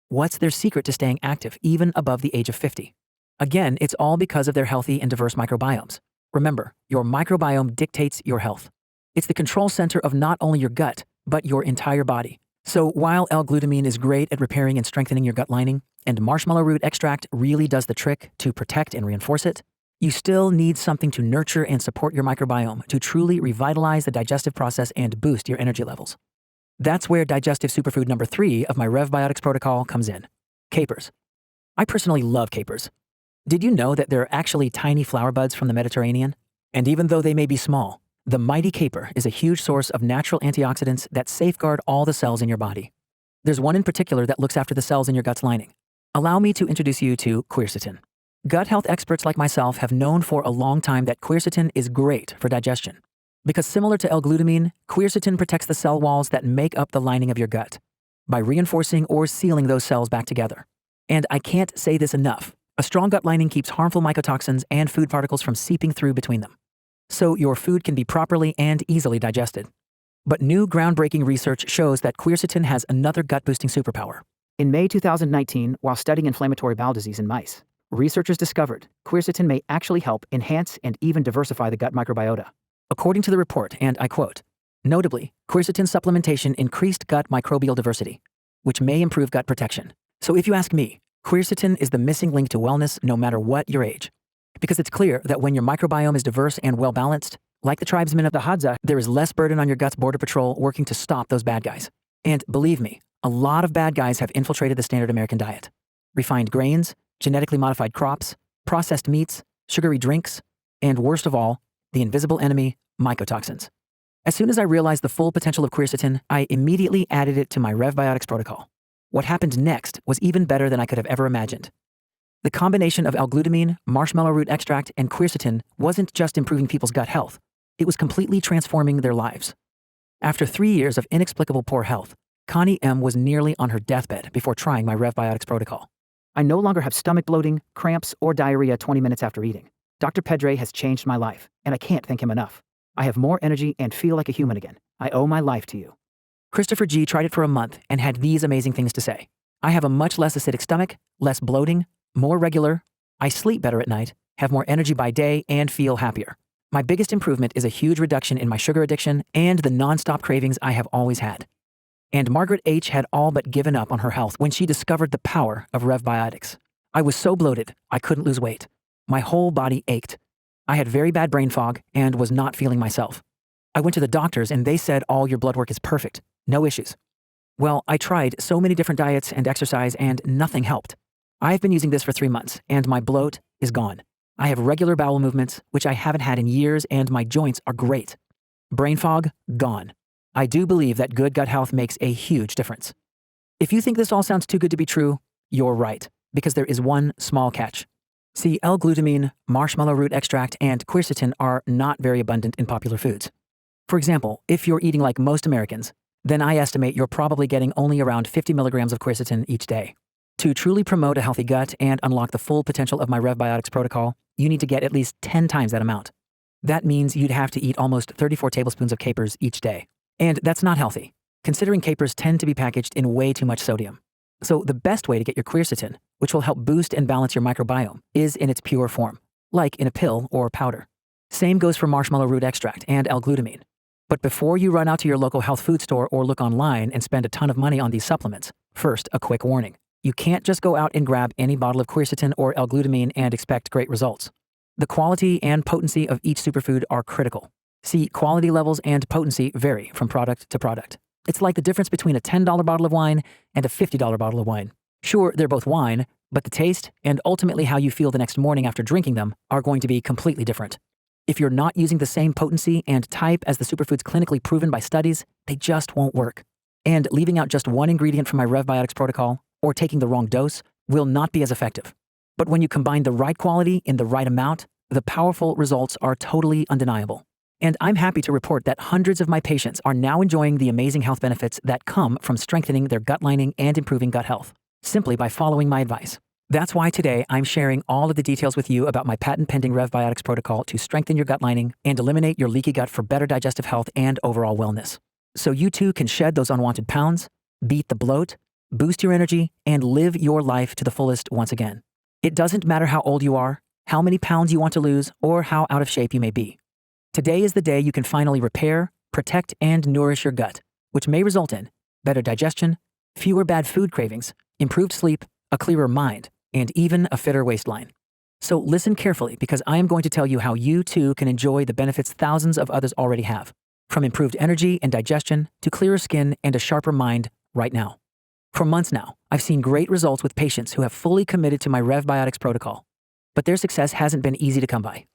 What's their secret to staying active even above the age of 50? Again, it's all because of their healthy and diverse microbiomes. Remember, your microbiome dictates your health. It's the control center of not only your gut, but your entire body. So while L-glutamine is great at repairing and strengthening your gut lining, and marshmallow root extract really does the trick to protect and reinforce it, you still need something to nurture and support your microbiome to truly revitalize the digestive process and boost your energy levels. That's where digestive superfood number 3 of my RevBiotics protocol comes in. Capers. I personally love capers. Did you know that they're actually tiny flower buds from the Mediterranean? And even though they may be small, the mighty caper is a huge source of natural antioxidants that safeguard all the cells in your body. There's one in particular that looks after the cells in your gut's lining. Allow me to introduce you to quercetin. Gut health experts like myself have known for a long time that quercetin is great for digestion. Because similar to L-glutamine, quercetin protects the cell walls that make up the lining of your gut by reinforcing or sealing those cells back together. And I can't say this enough. A strong gut lining keeps harmful mycotoxins and food particles from seeping through between them, so your food can be properly and easily digested. But new groundbreaking research shows that quercetin has another gut-boosting superpower. In May 2019, while studying inflammatory bowel disease in mice, researchers discovered quercetin may actually help enhance and even diversify the gut microbiota. According to the report, and I quote, "Notably, quercetin supplementation increased gut microbial diversity, which may improve gut protection." So if you ask me, quercetin is the missing link to wellness no matter what your age. Because it's clear that when your microbiome is diverse and well-balanced, like the tribesmen of the Hadza, there is less burden on your gut's border patrol working to stop those bad guys. And believe me, a lot of bad guys have infiltrated the standard American diet. Refined grains, genetically modified crops, processed meats, sugary drinks, and worst of all, the invisible enemy, mycotoxins. As soon as I realized the full potential of quercetin, I immediately added it to my RevBiotics protocol. What happened next was even better than I could have ever imagined. The combination of L-glutamine, marshmallow root extract, and quercetin wasn't just improving people's gut health, it was completely transforming their lives. After 3 years of inexplicable poor health, Connie M. was nearly on her deathbed before trying my RevBiotics protocol. I no longer have stomach bloating, cramps, or diarrhea 20 minutes after eating. Dr. Pedre has changed my life, and I can't thank him enough. I have more energy and feel like a human again. I owe my life to you. Christopher G. tried it for a month and had these amazing things to say. I have a much less acidic stomach, less bloating, more regular, I sleep better at night, have more energy by day, and feel happier. My biggest improvement is a huge reduction in my sugar addiction and the nonstop cravings I have always had. And Margaret H. had all but given up on her health when she discovered the power of RevBiotics. I was so bloated, I couldn't lose weight. My whole body ached. I had very bad brain fog and was not feeling myself. I went to the doctors and they said all your blood work is perfect, no issues. Well, I tried so many different diets and exercise and nothing helped. I've been using this for 3 months and my bloat is gone. I have regular bowel movements, which I haven't had in years, and my joints are great. Brain fog, gone. I do believe that good gut health makes a huge difference. If you think this all sounds too good to be true, you're right, because there is one small catch. See, L-glutamine, marshmallow root extract, and quercetin are not very abundant in popular foods. For example, if you're eating like most Americans, then I estimate you're probably getting only around 50 milligrams of quercetin each day. To truly promote a healthy gut and unlock the full potential of my RevBiotics protocol, you need to get at least 10 times that amount. That means you'd have to eat almost 34 tablespoons of capers each day. And that's not healthy, considering capers tend to be packaged in way too much sodium. So the best way to get your quercetin, which will help boost and balance your microbiome, is in its pure form, like in a pill or powder. Same goes for marshmallow root extract and L-glutamine. But before you run out to your local health food store or look online and spend a ton of money on these supplements, first, a quick warning. You can't just go out and grab any bottle of quercetin or L-glutamine and expect great results. The quality and potency of each superfood are critical. See, quality levels and potency vary from product to product. It's like the difference between a $10 bottle of wine and a $50 bottle of wine. Sure, they're both wine, but the taste and ultimately how you feel the next morning after drinking them are going to be completely different. If you're not using the same potency and type as the superfoods clinically proven by studies, they just won't work. And leaving out just one ingredient from my RevBiotics protocol, or taking the wrong dose, will not be as effective. But when you combine the right quality in the right amount, the powerful results are totally undeniable. And I'm happy to report that hundreds of my patients are now enjoying the amazing health benefits that come from strengthening their gut lining and improving gut health, simply by following my advice. That's why today I'm sharing all of the details with you about my patent-pending RevBiotics protocol to strengthen your gut lining and eliminate your leaky gut for better digestive health and overall wellness. So you too can shed those unwanted pounds, beat the bloat, boost your energy, and live your life to the fullest once again. It doesn't matter how old you are, how many pounds you want to lose, or how out of shape you may be. Today is the day you can finally repair, protect, and nourish your gut, which may result in better digestion, fewer bad food cravings, improved sleep, a clearer mind, and even a fitter waistline. So listen carefully, because I am going to tell you how you too can enjoy the benefits thousands of others already have, from improved energy and digestion to clearer skin and a sharper mind right now. For months now, I've seen great results with patients who have fully committed to my RevBiotics protocol, but their success hasn't been easy to come by.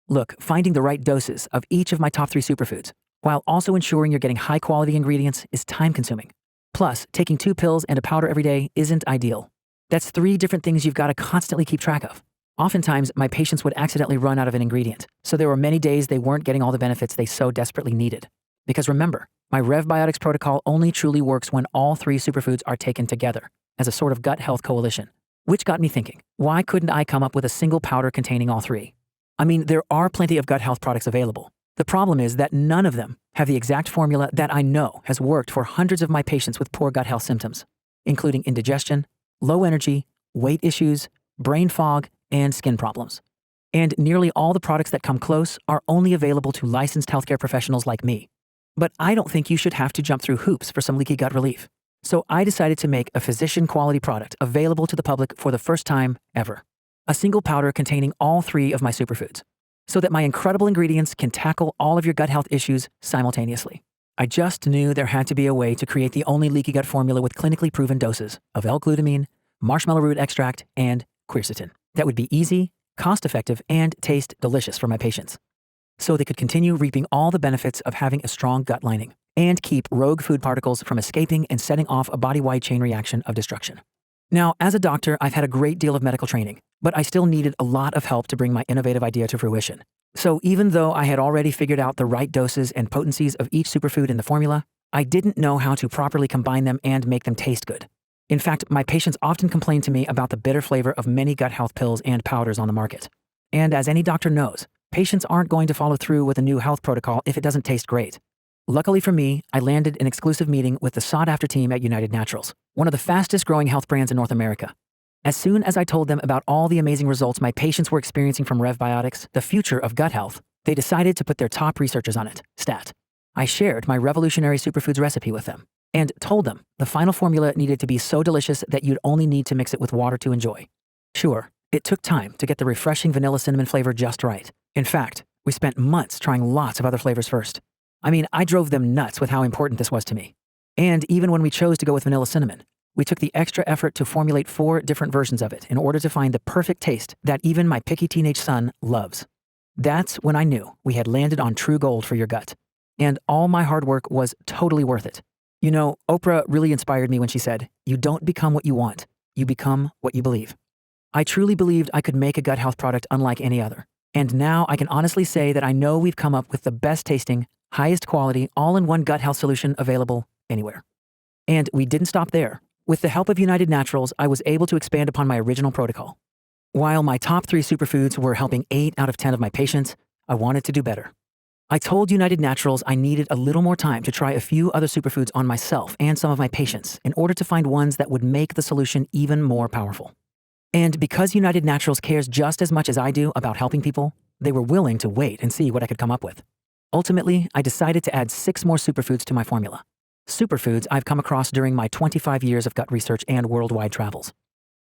Look, finding the right doses of each of my top 3 superfoods, while also ensuring you're getting high quality ingredients, is time consuming. Plus, taking 2 pills and a powder every day isn't ideal. That's 3 different things you've got to constantly keep track of. Oftentimes, my patients would accidentally run out of an ingredient, so there were many days they weren't getting all the benefits they so desperately needed. Because remember, my RevBiotics protocol only truly works when all 3 superfoods are taken together as a sort of gut health coalition. Which got me thinking, why couldn't I come up with a single powder containing all 3? I mean, there are plenty of gut health products available. The problem is that none of them have the exact formula that I know has worked for hundreds of my patients with poor gut health symptoms. including indigestion, low energy, weight issues, brain fog, and skin problems. And nearly all the products that come close are only available to licensed healthcare professionals like me. But I don't think you should have to jump through hoops for some leaky gut relief. So I decided to make a physician-quality product available to the public for the first time ever. A single powder containing all 3 of my superfoods, so that my incredible ingredients can tackle all of your gut health issues simultaneously. I just knew there had to be a way to create the only leaky gut formula with clinically proven doses of L-glutamine, marshmallow root extract, and quercetin that would be easy, cost-effective, and taste delicious for my patients, so they could continue reaping all the benefits of having a strong gut lining and keep rogue food particles from escaping and setting off a body-wide chain reaction of destruction. Now, as a doctor, I've had a great deal of medical training, but I still needed a lot of help to bring my innovative idea to fruition. So even though I had already figured out the right doses and potencies of each superfood in the formula, I didn't know how to properly combine them and make them taste good. In fact, my patients often complain to me about the bitter flavor of many gut health pills and powders on the market. And as any doctor knows, patients aren't going to follow through with a new health protocol if it doesn't taste great. Luckily for me, I landed an exclusive meeting with the sought-after team at United Naturals, one of the fastest-growing health brands in North America. As soon as I told them about all the amazing results my patients were experiencing from RevBiotics, the future of gut health, they decided to put their top researchers on it, STAT. I shared my revolutionary superfoods recipe with them and told them the final formula needed to be so delicious that you'd only need to mix it with water to enjoy. Sure, it took time to get the refreshing vanilla cinnamon flavor just right. In fact, we spent months trying lots of other flavors first. I mean, I drove them nuts with how important this was to me. And even when we chose to go with vanilla cinnamon, we took the extra effort to formulate 4 different versions of it in order to find the perfect taste that even my picky teenage son loves. That's when I knew we had landed on true gold for your gut. And all my hard work was totally worth it. You know, Oprah really inspired me when she said, "You don't become what you want, you become what you believe." I truly believed I could make a gut health product unlike any other. And now I can honestly say that I know we've come up with the best tasting, highest quality, all-in-one gut health solution available anywhere. And we didn't stop there. With the help of United Naturals, I was able to expand upon my original protocol. While my top 3 superfoods were helping 8 out of 10 of my patients, I wanted to do better. I told United Naturals I needed a little more time to try a few other superfoods on myself and some of my patients in order to find ones that would make the solution even more powerful. And because United Naturals cares just as much as I do about helping people, they were willing to wait and see what I could come up with. Ultimately, I decided to add 6 more superfoods to my formula. Superfoods I've come across during my 25 years of gut research and worldwide travels,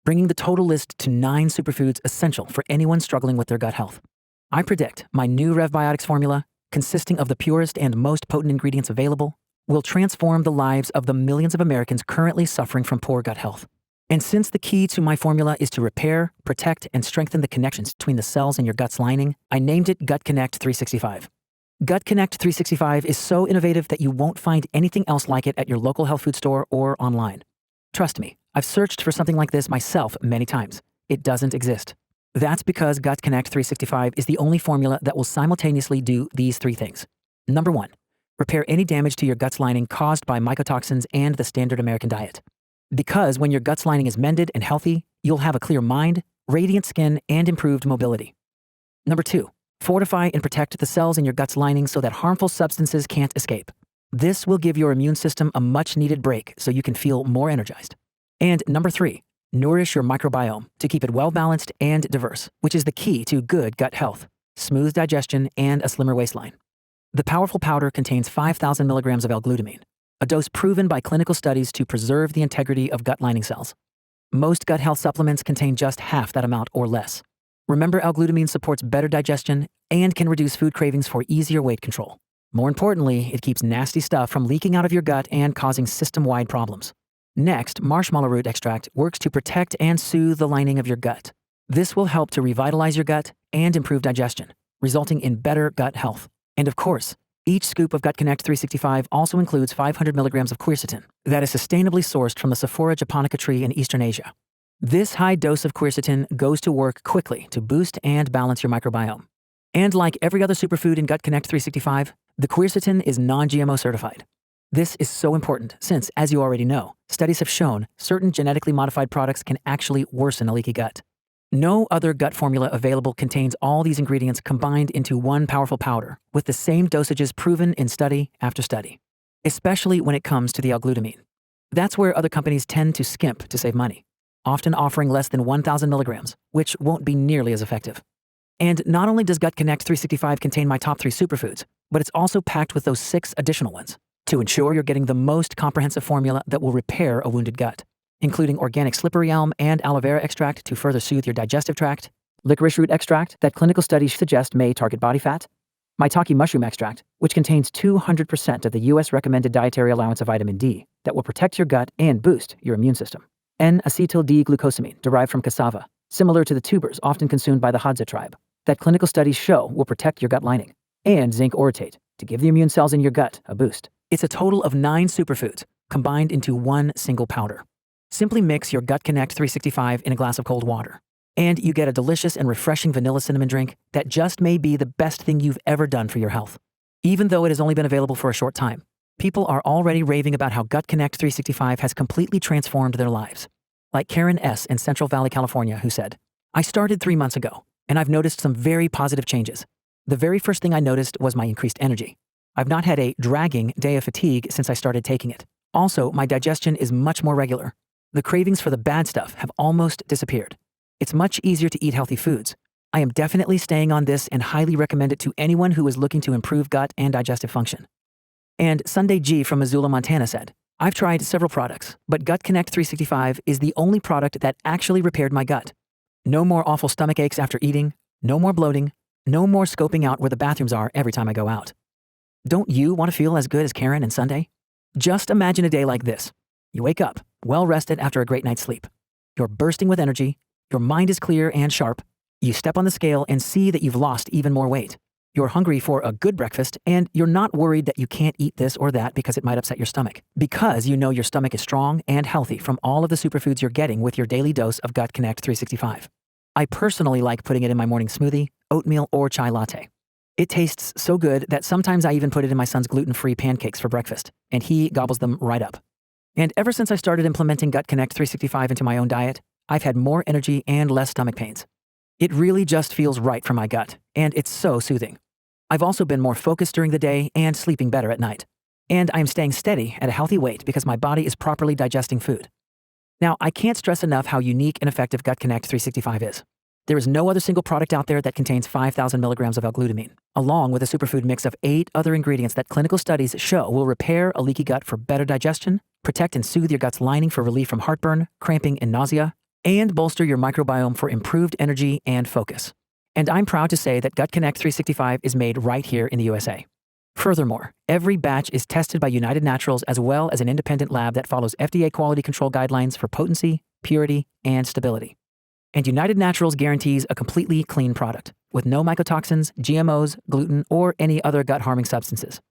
bringing the total list to 9 superfoods essential for anyone struggling with their gut health. I predict my new RevBiotics formula, consisting of the purest and most potent ingredients available, will transform the lives of the millions of Americans currently suffering from poor gut health. And since the key to my formula is to repair, protect, and strengthen the connections between the cells in your gut's lining, I named it Gut Connect 365. Gut Connect 365 is so innovative that you won't find anything else like it at your local health food store or online. Trust me, I've searched for something like this myself many times. It doesn't exist. That's because Gut Connect 365 is the only formula that will simultaneously do these 3 things. Number 1, repair any damage to your gut's lining caused by mycotoxins and the standard American diet. Because when your gut's lining is mended and healthy, you'll have a clear mind, radiant skin, and improved mobility. Number 2, fortify and protect the cells in your gut's lining so that harmful substances can't escape. This will give your immune system a much-needed break so you can feel more energized. And number 3, nourish your microbiome to keep it well-balanced and diverse, which is the key to good gut health, smooth digestion, and a slimmer waistline. The powerful powder contains 5,000 milligrams of L-glutamine, a dose proven by clinical studies to preserve the integrity of gut lining cells. Most gut health supplements contain just half that amount or less. Remember, L-glutamine supports better digestion and can reduce food cravings for easier weight control. More importantly, it keeps nasty stuff from leaking out of your gut and causing system-wide problems. Next, marshmallow root extract works to protect and soothe the lining of your gut. This will help to revitalize your gut and improve digestion, resulting in better gut health. And of course, each scoop of Gut Connect 365 also includes 500 milligrams of quercetin that is sustainably sourced from the Sophora japonica tree in Eastern Asia. This high dose of quercetin goes to work quickly to boost and balance your microbiome. And like every other superfood in Gut Connect 365, the quercetin is non-GMO certified. This is so important since, as you already know, studies have shown certain genetically modified products can actually worsen a leaky gut. No other gut formula available contains all these ingredients combined into one powerful powder with the same dosages proven in study after study, especially when it comes to the L-glutamine. That's where other companies tend to skimp to save money, often offering less than 1,000 milligrams, which won't be nearly as effective. And not only does Gut Connect 365 contain my top 3 superfoods, but it's also packed with those 6 additional ones to ensure you're getting the most comprehensive formula that will repair a wounded gut, including organic slippery elm and aloe vera extract to further soothe your digestive tract, licorice root extract that clinical studies suggest may target body fat, maitake mushroom extract, which contains 200% of the US recommended dietary allowance of vitamin D that will protect your gut and boost your immune system, N-acetyl D-glucosamine derived from cassava, similar to the tubers often consumed by the Hadza tribe, that clinical studies show will protect your gut lining, and zinc orotate to give the immune cells in your gut a boost. It's a total of 9 superfoods combined into one single powder. Simply mix your Gut Connect 365 in a glass of cold water, and you get a delicious and refreshing vanilla cinnamon drink that just may be the best thing you've ever done for your health. Even though it has only been available for a short time, people are already raving about how Gut Connect 365 has completely transformed their lives. Like Karen S. in Central Valley, California, who said, "I started 3 months ago, and I've noticed some very positive changes. The very first thing I noticed was my increased energy. I've not had a dragging day of fatigue since I started taking it. Also, my digestion is much more regular. The cravings for the bad stuff have almost disappeared. It's much easier to eat healthy foods. I am definitely staying on this and highly recommend it to anyone who is looking to improve gut and digestive function." And Sunday G from Missoula, Montana said, "I've tried several products, but Gut Connect 365 is the only product that actually repaired my gut. No more awful stomach aches after eating, no more bloating, no more scoping out where the bathrooms are every time I go out." Don't you want to feel as good as Karen and Sunday? Just imagine a day like this. You wake up, well rested after a great night's sleep. You're bursting with energy, your mind is clear and sharp. You step on the scale and see that you've lost even more weight. You're hungry for a good breakfast, and you're not worried that you can't eat this or that because it might upset your stomach, because you know your stomach is strong and healthy from all of the superfoods you're getting with your daily dose of Gut Connect 365. I personally like putting it in my morning smoothie, oatmeal, or chai latte. It tastes so good that sometimes I even put it in my son's gluten-free pancakes for breakfast, and he gobbles them right up. And ever since I started implementing Gut Connect 365 into my own diet, I've had more energy and less stomach pains. It really just feels right for my gut, and it's so soothing. I've also been more focused during the day and sleeping better at night. And I'm staying steady at a healthy weight because my body is properly digesting food. Now, I can't stress enough how unique and effective Gut Connect 365 is. There is no other single product out there that contains 5,000 milligrams of L-glutamine, along with a superfood mix of 8 other ingredients that clinical studies show will repair a leaky gut for better digestion, protect and soothe your gut's lining for relief from heartburn, cramping, and nausea, and bolster your microbiome for improved energy and focus. And I'm proud to say that Gut Connect 365 is made right here in the USA. Furthermore, every batch is tested by United Naturals as well as an independent lab that follows FDA quality control guidelines for potency, purity, and stability. And United Naturals guarantees a completely clean product with no mycotoxins, GMOs, gluten, or any other gut-harming substances.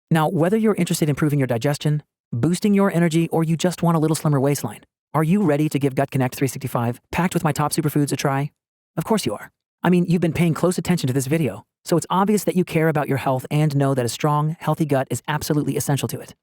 Now, whether you're interested in improving your digestion, boosting your energy, or you just want a little slimmer waistline, are you ready to give Gut Connect 365, packed with my top superfoods, a try? Of course you are. I mean, you've been paying close attention to this video, so it's obvious that you care about your health and know that a strong, healthy gut is absolutely essential to it.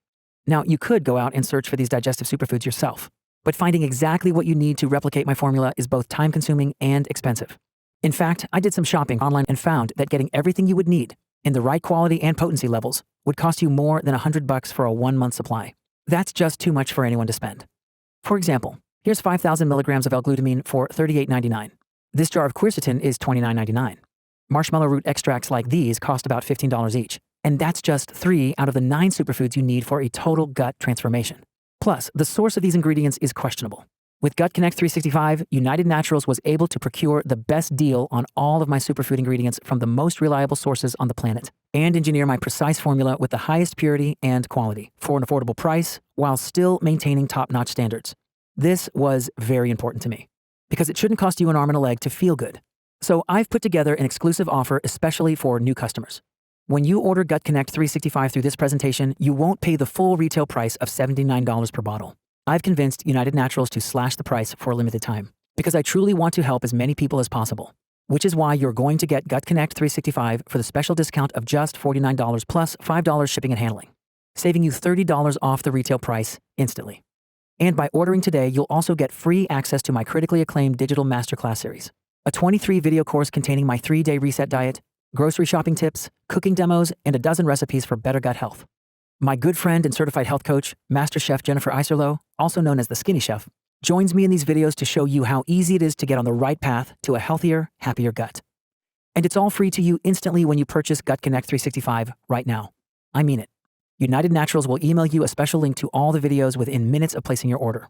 Now, you could go out and search for these digestive superfoods yourself, but finding exactly what you need to replicate my formula is both time-consuming and expensive. In fact, I did some shopping online and found that getting everything you would need in the right quality and potency levels would cost you more than $100 for a 1-month supply. That's just too much for anyone to spend. For example, here's 5,000 milligrams of L-glutamine for $38.99. This jar of quercetin is $29.99. Marshmallow root extracts like these cost about $15 each, and that's just 3 out of the 9 superfoods you need for a total gut transformation. Plus, the source of these ingredients is questionable. With Gut Connect 365, United Naturals was able to procure the best deal on all of my superfood ingredients from the most reliable sources on the planet, and engineer my precise formula with the highest purity and quality for an affordable price while still maintaining top-notch standards. This was very important to me, because it shouldn't cost you an arm and a leg to feel good. So I've put together an exclusive offer especially for new customers. When you order Gut Connect 365 through this presentation, you won't pay the full retail price of $79 per bottle. I've convinced United Naturals to slash the price for a limited time, because I truly want to help as many people as possible, which is why you're going to get Gut Connect 365 for the special discount of just $49 plus $5 shipping and handling, saving you $30 off the retail price instantly. And by ordering today, you'll also get free access to my critically acclaimed digital masterclass series, a 23-video course containing my 3-day reset diet, grocery shopping tips, cooking demos, and a dozen recipes for better gut health. My good friend and certified health coach, Master Chef Jennifer Iserloh, also known as the Skinny Chef, joins me in these videos to show you how easy it is to get on the right path to a healthier, happier gut. And it's all free to you instantly when you purchase Gut Connect 365 right now. I mean it. United Naturals will email you a special link to all the videos within minutes of placing your order.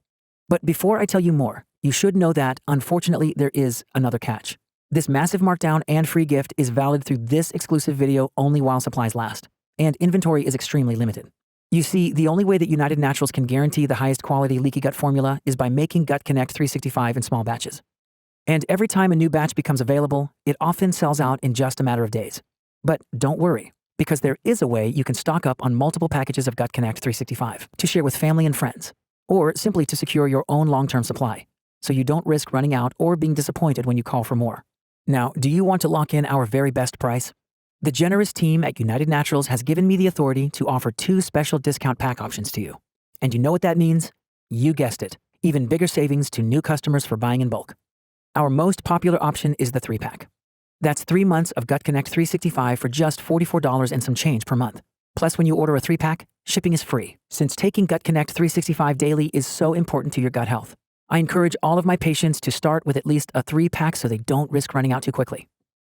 But before I tell you more, you should know that, unfortunately, there is another catch. This massive markdown and free gift is valid through this exclusive video only while supplies last, and inventory is extremely limited. You see, the only way that United Naturals can guarantee the highest quality leaky gut formula is by making Gut Connect 365 in small batches. And every time a new batch becomes available, it often sells out in just a matter of days. But don't worry, because there is a way you can stock up on multiple packages of Gut Connect 365 to share with family and friends, or simply to secure your own long-term supply, so you don't risk running out or being disappointed when you call for more. Now, do you want to lock in our very best price? The generous team at United Naturals has given me the authority to offer 2 special discount pack options to you. And you know what that means? You guessed it, even bigger savings to new customers for buying in bulk. Our most popular option is the 3-pack. That's 3 months of Gut Connect 365 for just $44 and some change per month. Plus, when you order a 3-pack, shipping is free, since taking Gut Connect 365 daily is so important to your gut health. I encourage all of my patients to start with at least a 3-pack so they don't risk running out too quickly.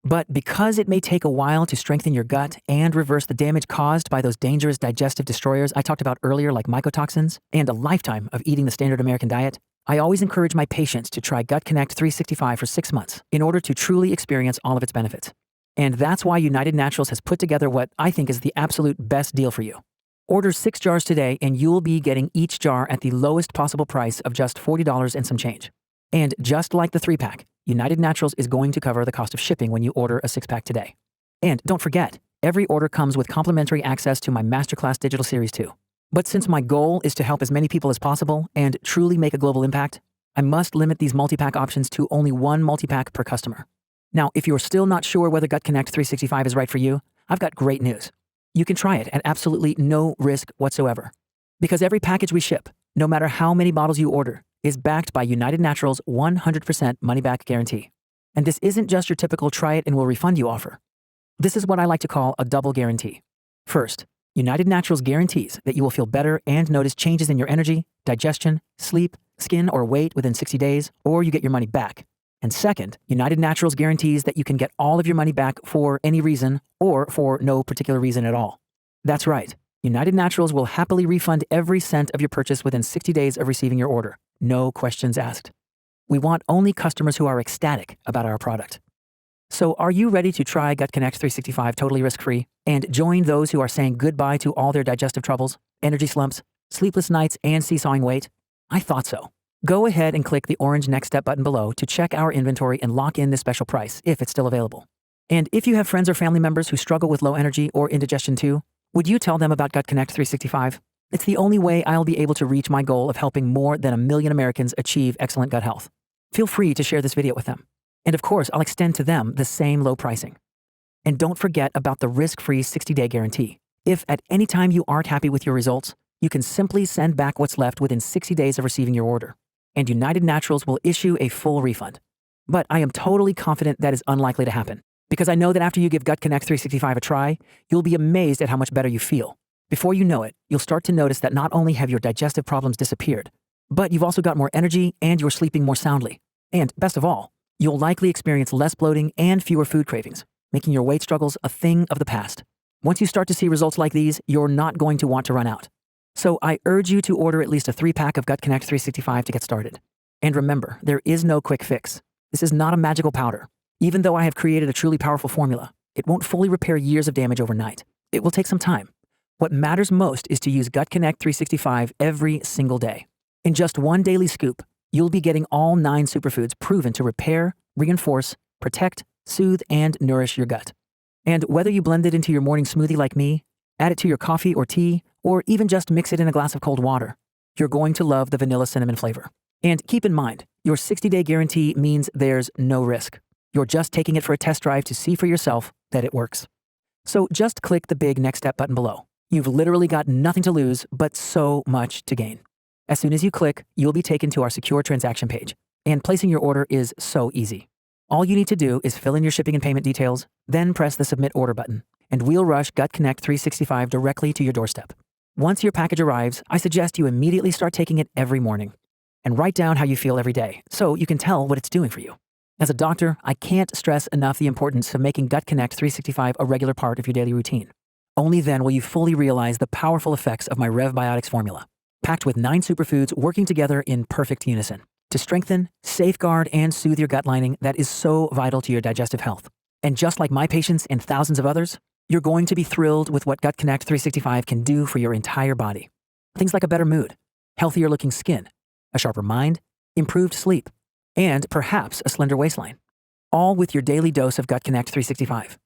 But because it may take a while to strengthen your gut and reverse the damage caused by those dangerous digestive destroyers I talked about earlier, like mycotoxins, and a lifetime of eating the standard American diet, I always encourage my patients to try Gut Connect 365 for 6 months in order to truly experience all of its benefits. And that's why United Naturals has put together what I think is the absolute best deal for you. Order 6 jars today and you'll be getting each jar at the lowest possible price of just $40 and some change. And just like the 3-pack, United Naturals is going to cover the cost of shipping when you order a 6-pack today. And don't forget, every order comes with complimentary access to my Masterclass Digital Series 2. But since my goal is to help as many people as possible and truly make a global impact, I must limit these multi-pack options to only 1 multi-pack per customer. Now, if you're still not sure whether Gut Connect 365 is right for you, I've got great news. You can try it at absolutely no risk whatsoever. Because every package we ship, no matter how many bottles you order, is backed by United Naturals' 100% money-back guarantee. And this isn't just your typical try it and we'll refund you offer. This is what I like to call a double guarantee. First, United Naturals guarantees that you will feel better and notice changes in your energy, digestion, sleep, skin, or weight within 60 days, or you get your money back. And second, United Naturals guarantees that you can get all of your money back for any reason or for no particular reason at all. That's right. United Naturals will happily refund every cent of your purchase within 60 days of receiving your order. No questions asked. We want only customers who are ecstatic about our product. So are you ready to try Gut Connect 365 totally risk-free and join those who are saying goodbye to all their digestive troubles, energy slumps, sleepless nights, and seesawing weight? I thought so. Go ahead and click the orange Next Step button below to check our inventory and lock in this special price if it's still available. And if you have friends or family members who struggle with low energy or indigestion too, would you tell them about Gut Connect 365? It's the only way I'll be able to reach my goal of helping more than 1 million Americans achieve excellent gut health. Feel free to share this video with them. And of course, I'll extend to them the same low pricing. And don't forget about the risk-free 60-day guarantee. If at any time you aren't happy with your results, you can simply send back what's left within 60 days of receiving your order. And United Naturals will issue a full refund. But I am totally confident that is unlikely to happen, because I know that after you give Gut Connect 365 a try, you'll be amazed at how much better you feel. Before you know it, you'll start to notice that not only have your digestive problems disappeared, but you've also got more energy and you're sleeping more soundly. And best of all, you'll likely experience less bloating and fewer food cravings, making your weight struggles a thing of the past. Once you start to see results like these, you're not going to want to run out. So I urge you to order at least a 3-pack of Gut Connect 365 to get started. And remember, there is no quick fix. This is not a magical powder. Even though I have created a truly powerful formula, it won't fully repair years of damage overnight. It will take some time. What matters most is to use Gut Connect 365 every single day. In just 1 daily scoop, you'll be getting all 9 superfoods proven to repair, reinforce, protect, soothe, and nourish your gut. And whether you blend it into your morning smoothie like me, add it to your coffee or tea, or even just mix it in a glass of cold water, you're going to love the vanilla cinnamon flavor. And keep in mind, your 60-day guarantee means there's no risk. You're just taking it for a test drive to see for yourself that it works. So just click the big Next Step button below. You've literally got nothing to lose, but so much to gain. As soon as you click, you'll be taken to our secure transaction page. And placing your order is so easy. All you need to do is fill in your shipping and payment details, then press the Submit Order button, and we'll rush Gut Connect 365 directly to your doorstep. Once your package arrives, I suggest you immediately start taking it every morning and write down how you feel every day so you can tell what it's doing for you. As a doctor, I can't stress enough the importance of making Gut Connect 365 a regular part of your daily routine. Only then will you fully realize the powerful effects of my RevBiotics formula, packed with 9 superfoods working together in perfect unison to strengthen, safeguard, and soothe your gut lining that is so vital to your digestive health. And just like my patients and thousands of others, you're going to be thrilled with what Gut Connect 365 can do for your entire body. Things like a better mood, healthier looking skin, a sharper mind, improved sleep, and perhaps a slender waistline, all with your daily dose of Gut Connect 365.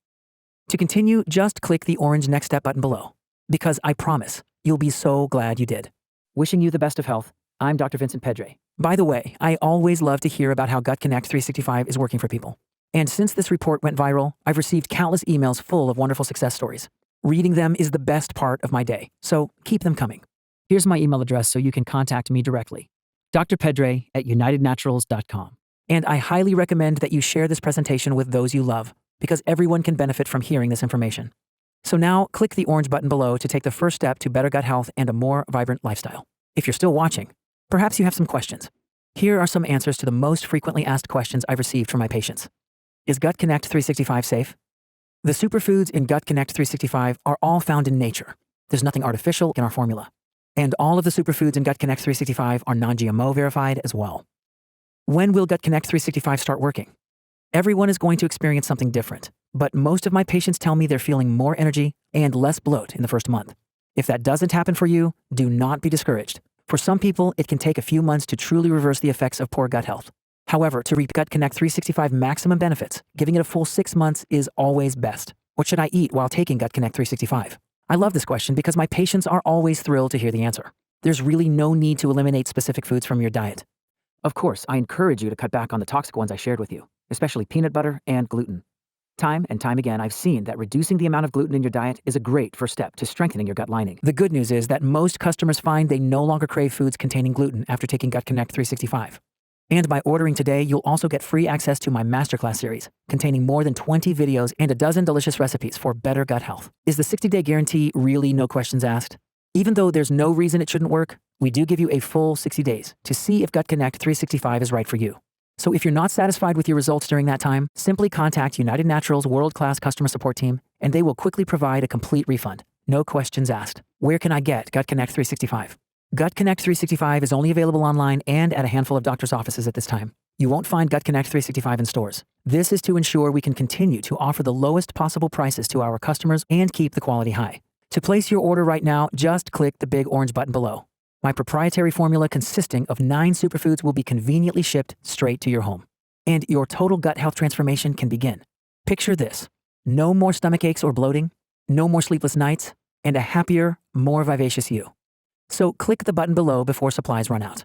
To continue, just click the orange Next Step button below, because I promise you'll be so glad you did. Wishing you the best of health, I'm Dr. Vincent Pedre. By the way, I always love to hear about how Gut Connect 365 is working for people. And since this report went viral, I've received countless emails full of wonderful success stories. Reading them is the best part of my day, so keep them coming. Here's my email address so you can contact me directly. drpedre@unitednaturals.com. And I highly recommend that you share this presentation with those you love, because everyone can benefit from hearing this information. So now click the orange button below to take the first step to better gut health and a more vibrant lifestyle. If you're still watching, perhaps you have some questions. Here are some answers to the most frequently asked questions I've received from my patients. Is Gut Connect 365 safe? The superfoods in Gut Connect 365 are all found in nature. There's nothing artificial in our formula. And all of the superfoods in Gut Connect 365 are non-GMO verified as well. When will Gut Connect 365 start working? Everyone is going to experience something different, but most of my patients tell me they're feeling more energy and less bloat in the first month. If that doesn't happen for you, do not be discouraged. For some people, it can take a few months to truly reverse the effects of poor gut health. However, to reap Gut Connect 365 maximum benefits, giving it a full 6 months is always best. What should I eat while taking Gut Connect 365? I love this question because my patients are always thrilled to hear the answer. There's really no need to eliminate specific foods from your diet. Of course, I encourage you to cut back on the toxic ones I shared with you, especially peanut butter and gluten. Time and time again, I've seen that reducing the amount of gluten in your diet is a great first step to strengthening your gut lining. The good news is that most customers find they no longer crave foods containing gluten after taking Gut Connect 365. And by ordering today, you'll also get free access to my masterclass series, containing more than 20 videos and a dozen delicious recipes for better gut health. Is the 60-day guarantee really no questions asked? Even though there's no reason it shouldn't work, we do give you a full 60 days to see if Gut Connect 365 is right for you. So if you're not satisfied with your results during that time, simply contact United Naturals' world-class customer support team, and they will quickly provide a complete refund. No questions asked. Where can I get Gut Connect 365? Gut Connect 365 is only available online and at a handful of doctors' offices at this time. You won't find Gut Connect 365 in stores. This is to ensure we can continue to offer the lowest possible prices to our customers and keep the quality high. To place your order right now, just click the big orange button below. My proprietary formula consisting of 9 superfoods will be conveniently shipped straight to your home. And your total gut health transformation can begin. Picture this: no more stomach aches or bloating, no more sleepless nights, and a happier, more vivacious you. So click the button below before supplies run out.